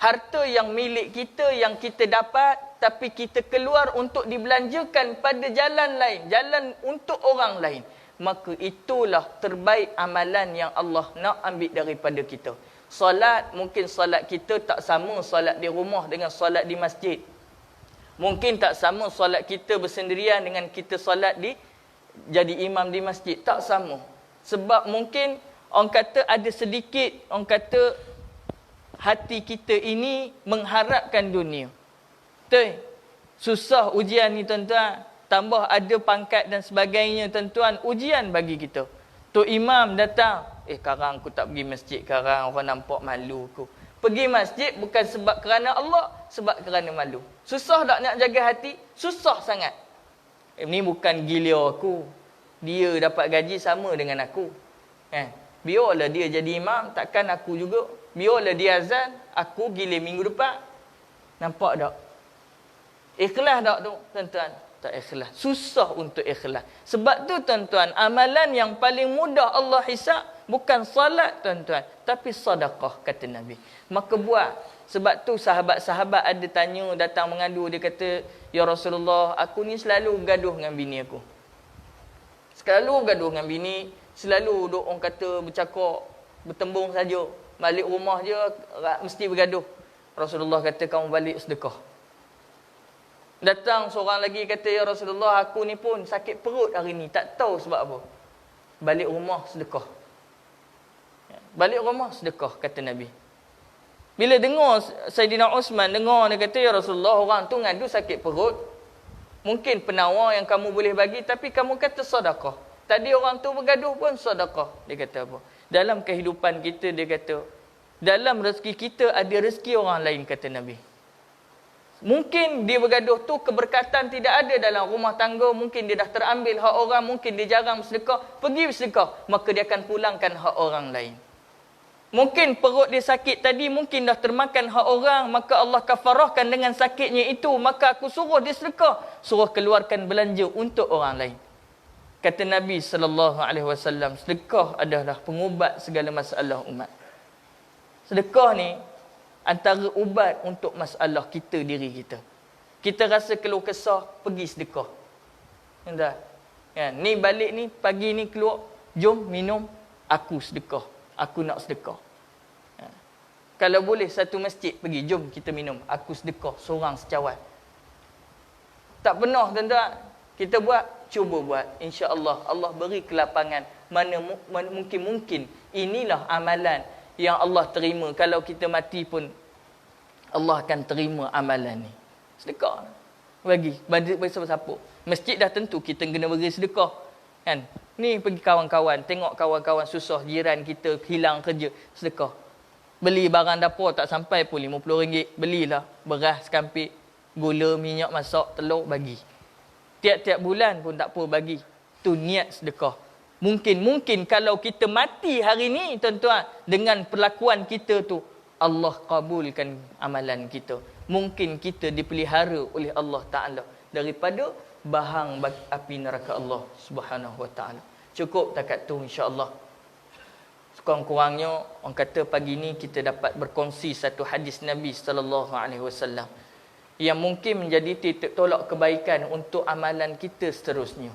Harta yang milik kita, yang kita dapat, tapi kita keluar untuk dibelanjakan pada jalan lain. Jalan untuk orang lain. Maka itulah terbaik amalan yang Allah nak ambil daripada kita. Solat, mungkin solat kita tak sama solat di rumah dengan solat di masjid. Mungkin tak sama solat kita bersendirian dengan kita solat jadi imam di masjid. Tak sama. Sebab mungkin orang kata ada sedikit, orang kata hati kita ini mengharapkan dunia. Betul? Susah ujian ni tuan-tuan. Tambah ada pangkat dan sebagainya tuan-tuan. Ujian bagi kita. Tok Imam datang. Sekarang aku tak pergi masjid. Sekarang orang nampak malu aku. Pergi masjid bukan sebab kerana Allah. Sebab kerana malu. Susah tak nak jaga hati? Susah sangat. Ini bukan gila aku. Dia dapat gaji sama dengan aku. Biarlah dia jadi imam. Takkan aku juga. Biarlah dia azan. Aku gila minggu depan. Nampak tak? Ikhlas tak tu tuan-tuan? tak ikhlas. Susah untuk ikhlas. Sebab tu tuan-tuan, amalan yang paling mudah Allah hisab bukan salat tuan-tuan, tapi sedekah kata Nabi. Maka buat. Sebab tu sahabat-sahabat ada tanya, datang mengadu, dia kata, "Ya Rasulullah, aku ni selalu gaduh dengan bini aku. Selalu gaduh dengan bini, selalu duk orang kata bercakap, bertembung saja. Balik rumah je mesti bergaduh." Rasulullah kata, "Kamu balik sedekah." Datang seorang lagi kata, "Ya Rasulullah, aku ni pun sakit perut hari ni, tak tahu sebab apa." Balik rumah sedekah. Balik rumah sedekah kata Nabi. Bila dengar Saidina Osman dengar, dia kata, "Ya Rasulullah, orang tu ngadu sakit perut. Mungkin penawar yang kamu boleh bagi, tapi kamu kata sedekah. Tadi orang tu bergaduh pun sedekah." Dia kata apa? Dalam kehidupan kita, dia kata, dalam rezeki kita ada rezeki orang lain, kata Nabi. Mungkin dia bergaduh tu keberkatan tidak ada dalam rumah tangga, mungkin dia dah terambil hak orang, mungkin dia jarang bersedekah, pergi bersedekah, maka dia akan pulangkan hak orang lain. Mungkin perut dia sakit tadi, mungkin dah termakan hak orang, maka Allah kafarahkan dengan sakitnya itu, maka aku suruh dia sedekah, suruh keluarkan belanja untuk orang lain. Kata Nabi SAW, sedekah adalah pengubat segala masalah umat. Sedekah ni antara ubat untuk masalah kita, diri kita. Kita rasa keluh kesah, pergi sedekah. Entah. Kan? Ni balik ni, pagi ni keluar, jom minum, aku sedekah. Aku nak sedekah. Ha. Kalau boleh satu masjid pergi, jom kita minum, aku sedekah, seorang secawan. Tak pernah tuan-tuan, kita buat, cuba buat. InsyaAllah, Allah beri kelapangan. Mana mungkin inilah amalan yang Allah terima. Kalau kita mati pun Allah akan terima amalan ni. Sedekah. Bagi siapa-siapa. Masjid dah tentu kita kena beri sedekah. Kan? Ni pergi kawan-kawan, tengok kawan-kawan susah, jiran kita hilang kerja, sedekah. Beli barang dapur tak sampai pun RM50. Belilah beras sekampik, gula, minyak masak, telur, bagi. Tiap-tiap bulan pun tak apa, bagi. Tu niat sedekah. Mungkin kalau kita mati hari ni tuan-tuan, dengan perlakuan kita tu, Allah kabulkan amalan kita. Mungkin kita dipelihara oleh Allah Ta'ala daripada bahang api neraka Allah Subhanahu Wa Ta'ala. Cukup takat tu insya-Allah. Sekurang-kurangnya orang kata pagi ni kita dapat berkongsi satu hadis Nabi sallallahu alaihi wasallam yang mungkin menjadi titik tolak kebaikan untuk amalan kita seterusnya.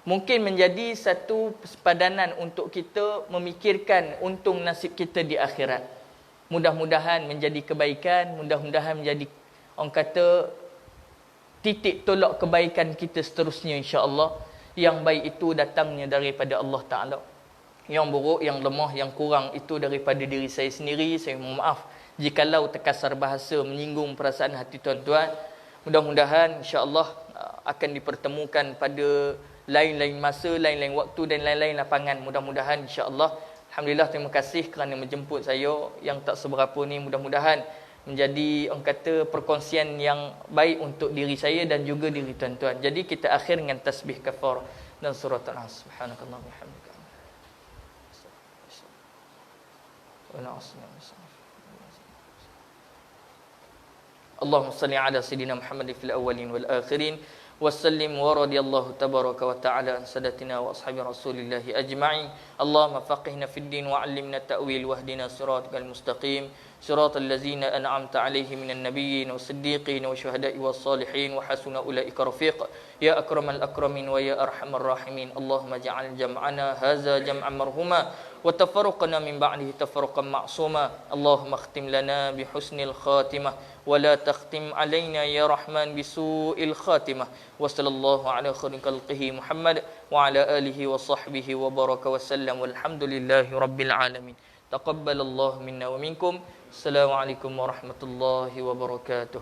Mungkin menjadi satu sepadanan untuk kita memikirkan untung nasib kita di akhirat. Mudah-mudahan menjadi kebaikan, mudah-mudahan menjadi orang kata titik tolak kebaikan kita seterusnya insya-Allah. Yang baik itu datangnya daripada Allah Ta'ala. Yang buruk, yang lemah, yang kurang itu daripada diri saya sendiri. Saya mohon maaf jikalau terkasar bahasa menyinggung perasaan hati tuan-tuan. Mudah-mudahan insya-Allah akan dipertemukan pada lain-lain masa, lain-lain waktu dan lain-lain lapangan. Mudah-mudahan insya-Allah. Alhamdulillah, terima kasih kerana menjemput saya. Yang tak seberapa ni mudah-mudahan menjadi orang kata perkongsian yang baik untuk diri saya dan juga diri tuan-tuan. Jadi kita akhir dengan tasbih kafar dan surah An-Nas. Subhanakallah wa bihamdika. Allahumma salli ala sayyidina Muhammad fil awwalin wal akhirin. وسلم ورضي الله تبارك وتعالى عن سادتنا واصحاب رسول الله اجمعين. اللهم فقهنا في الدين وعلمنا التاويل واهدنا صراطك المستقيم صراط الذين انعمت عليهم من النبيين والصديقين والشهداء والصالحين وحسن اولئك رفيق. يا اكرم الاكرمين ويا ارحم الراحمين. اللهم اجعل جمعنا هذا جمعا مرحوما وتفرقنا من بعده تفرقا معصوما. اللهم اختم لنا بحسن الخاتمه ولا تختم علينا يا رحمن بسوء الخاتمه. وصلى الله على خير خلقه محمد وعلى اله وصحبه وبارك وسلم والحمد لله رب العالمين. تقبل الله منا ومنكم. السلام عليكم ورحمه الله وبركاته.